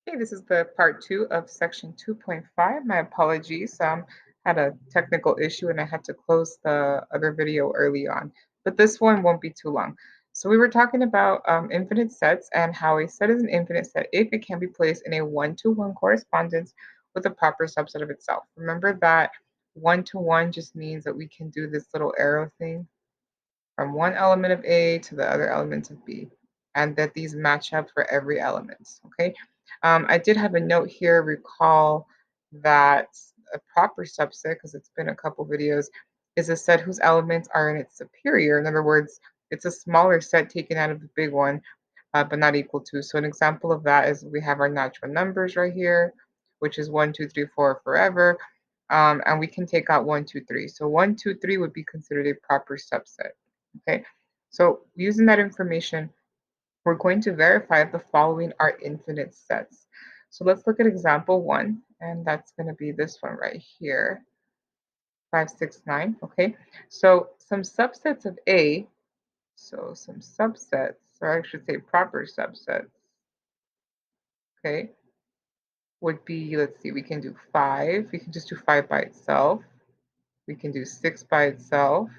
Okay, this is the part 2 of section 2.5. My apologies. Had a technical issue and I had to close the other video early on, but this one won't be too long. So we were talking about infinite sets and how a set is an infinite set if it can be placed in a one-to-one correspondence with a proper subset of itself. Remember that one-to-one just means that we can do this little arrow thing from one element of A to the other elements of B, and that these match up for every element, okay? I did have a note here, recall that a proper subset, because it's been a couple videos, is a set whose elements are in its superior. In other words, it's a smaller set taken out of the big one, but not equal to. So an example of that is we have our natural numbers right here, which is 1, 2, 3, 4 forever. And we can take out 1, 2, 3. So 1, 2, 3 would be considered a proper subset. Okay, so using that information, we're going to verify if the following are infinite sets. So let's look at example 1, and that's going to be this one right here, 5, 6, 9. Okay, so some subsets of A, so some subsets, or I should say proper subsets, okay, would be, let's see, we can do 5, we can just do 5 by itself, we can do 6 by itself,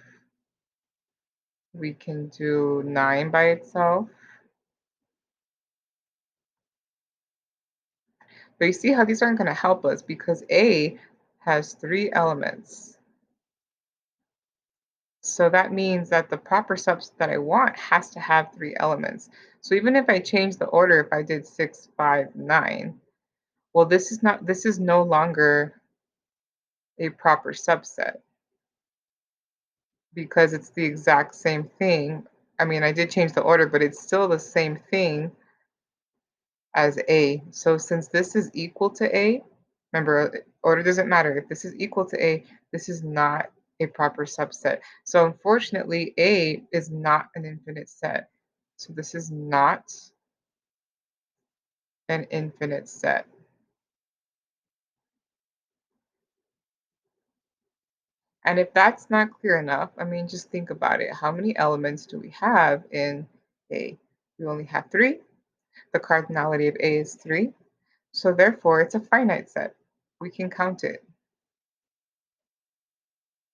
we can do 9 by itself. But you see how these aren't going to help us because A has 3 elements. So that means that the proper subset that I want has to have 3 elements. So even if I change the order, if I did 6, 5, 9, well, this is no longer a proper subset because it's the exact same thing. I mean, I did change the order, but it's still the same thing as A. So since this is equal to A, remember, order doesn't matter. If this is equal to A, this is not a proper subset. So unfortunately, A is not an infinite set. So this is not an infinite set. And if that's not clear enough, I mean, just think about it. How many elements do we have in A? We only have 3. The cardinality of A is 3. So therefore, it's a finite set. We can count it.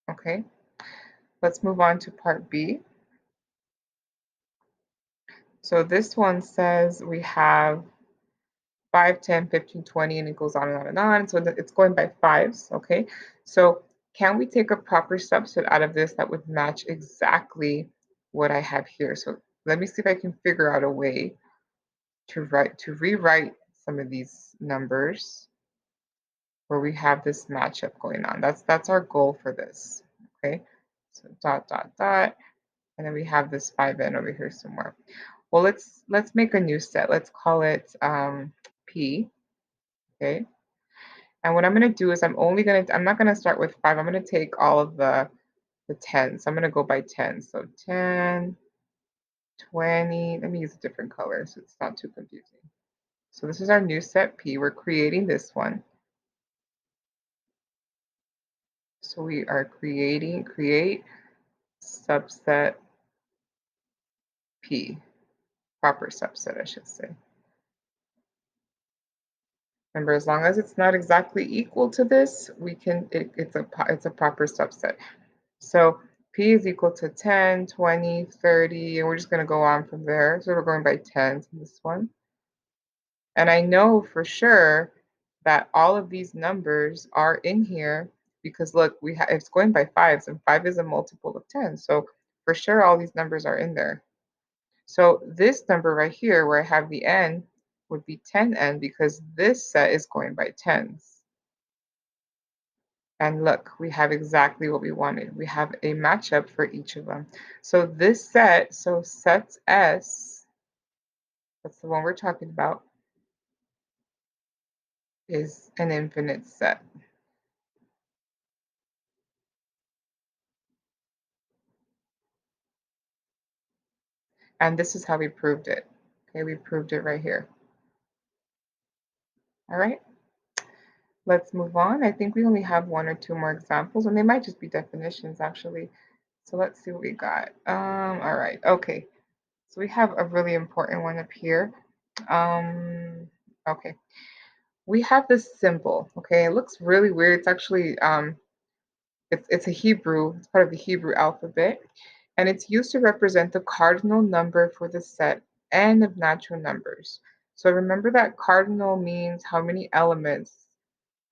Okay, let's move on to part B. So this one says we have 5, 10, 15, 20, and it goes on and on and on. So it's going by fives, okay? So can we take a proper subset out of this that would match exactly what I have here? So let me see if I can figure out a way to rewrite some of these numbers where we have this matchup going on. That's our goal for this, okay? So dot, dot, dot, and then we have this 5n over here somewhere. Well, let's make a new set. Let's call it P, okay? And what I'm gonna do is I'm not gonna start with 5. I'm gonna take all of the 10s. So I'm gonna go by 10. So 10, 20. Let me use a different color so it's not too confusing. So this is our new set P. We're creating this one. So we are create subset P, proper subset, I should say. Remember, as long as it's not exactly equal to this, it's a proper subset. So P is equal to 10, 20, 30, and we're just going to go on from there. So we're going by 10s in this one. And I know for sure that all of these numbers are in here because look, it's going by fives, and 5 is a multiple of 10. So for sure all these numbers are in there. So this number right here where I have the n would be 10n because this set is going by 10s. And look, we have exactly what we wanted. We have a matchup for each of them. So this set, so set S, that's the one we're talking about, is an infinite set. And this is how we proved it. Okay, we proved it right here. All right, let's move on. I think we only have 1 or 2 more examples, and they might just be definitions actually. So let's see what we got. All right, okay. So we have a really important one up here. Okay. We have this symbol, okay? It looks really weird. It's actually it's a Hebrew, it's part of the Hebrew alphabet, and it's used to represent the cardinal number for the set n of natural numbers. So remember that cardinal means how many elements,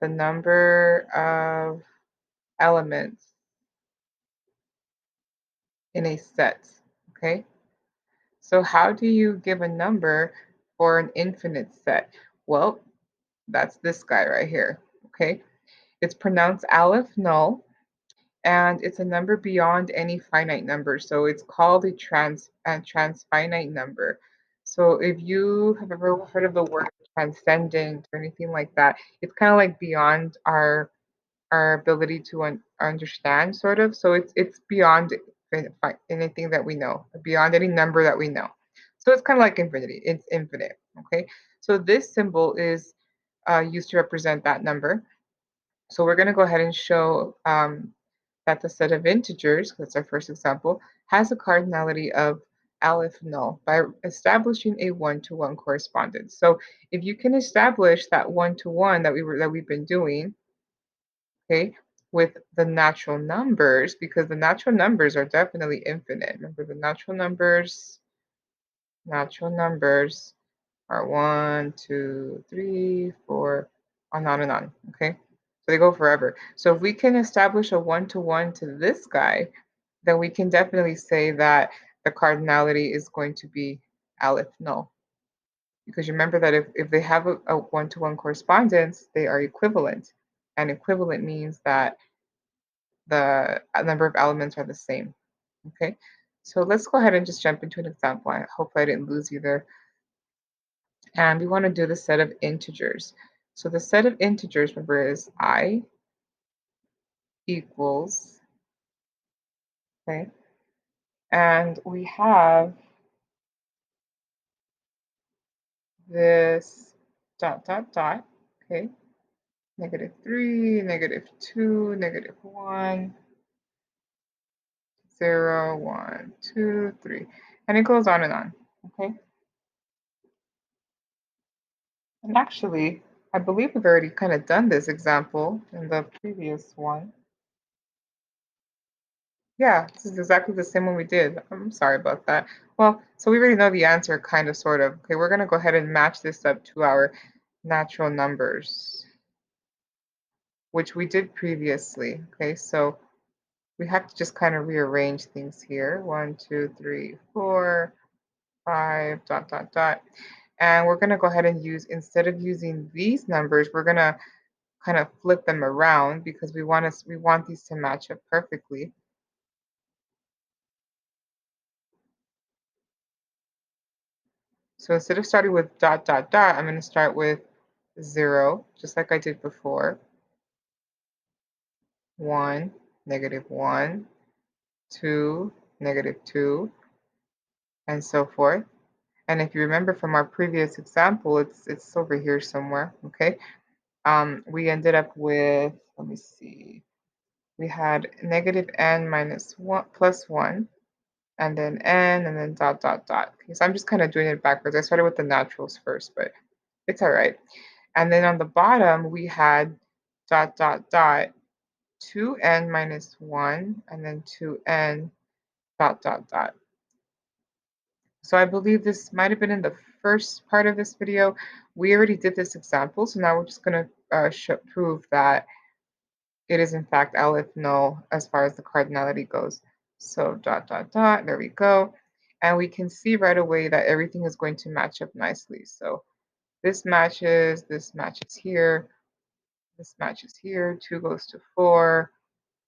the number of elements in a set, okay? So how do you give a number for an infinite set? Well, that's this guy right here, okay? It's pronounced aleph null, and it's a number beyond any finite number. So it's called a transfinite number. So if you have ever heard of the word transcendent or anything like that, it's kind of like beyond our ability to understand, sort of. So it's beyond anything that we know, beyond any number that we know. So it's kind of like infinity. It's infinite. Okay. So this symbol is used to represent that number. So we're going to go ahead and show that the set of integers, that's our first example, has a cardinality of aleph null by establishing a one-to-one correspondence. So if you can establish that one-to-one that we've been doing, okay, with the natural numbers, because the natural numbers are definitely infinite. Remember, the natural numbers are one, two, three, four, on and on. Okay. So they go forever. So if we can establish a one-to-one to this guy, then we can definitely say that the cardinality is going to be aleph null. Because remember that if they have a one-to-one correspondence, they are equivalent. And equivalent means that the number of elements are the same. Okay. So let's go ahead and just jump into an example. I hope I didn't lose you there. And we want to do the set of integers. So the set of integers, remember, is I equals, okay, and we have this dot, dot, dot, okay, -3, -2, -1, 0, 1, 2, 3, and it goes on and on, okay? And actually, I believe we've already kind of done this example in the previous one. Yeah, this is exactly the same one we did. I'm sorry about that. Well, so we already know the answer, kind of, sort of. Okay, we're going to go ahead and match this up to our natural numbers, which we did previously. Okay, so we have to just kind of rearrange things here. 1, 2, 3, 4, 5, dot, dot, dot. And we're going to go ahead and use, instead of using these numbers, we're going to kind of flip them around because we want these to match up perfectly. So instead of starting with dot, dot, dot, I'm going to start with 0, just like I did before. 1, -1, 2, -2, and so forth. And if you remember from our previous example, it's over here somewhere, okay? We ended up with, let me see, we had -n minus 1 plus 1, and then n, and then dot, dot, dot. Okay, so I'm just kind of doing it backwards. I started with the naturals first, but it's all right. And then on the bottom, we had dot, dot, dot, 2n minus 1, and then 2n dot, dot, dot. So I believe this might have been in the first part of this video. We already did this example, so now we're just going to prove that it is in fact aleph null as far as the cardinality goes. So dot, dot, dot, there we go. And we can see right away that everything is going to match up nicely. So this matches here, this matches here, 2 goes to 4,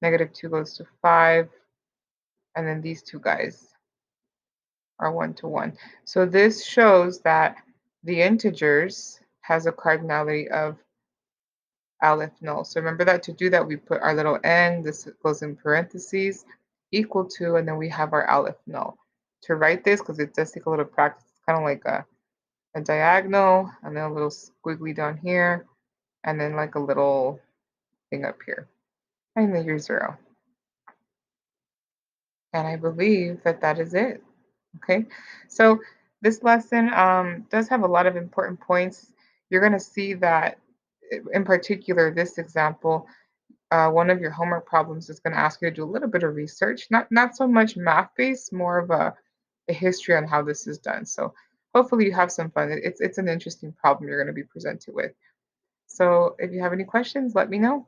-2 goes to 5, and then these two guys are one-to-one. So this shows that the integers has a cardinality of aleph null. So remember that to do that, we put our little n, this goes in parentheses, equal to, and then we have our aleph null. To write this, because it does take a little practice, it's kind of like a diagonal, and then a little squiggly down here, and then like a little thing up here. And then your 0. And I believe that that is it. Okay, so this lesson does have a lot of important points. you're going to see that in particular, this example, one of your homework problems is going to ask you to do a little bit of research, not so much math based, more of a history on how this is done. So hopefully you have some fun. It's an interesting problem you're going to be presented with. So if you have any questions, let me know.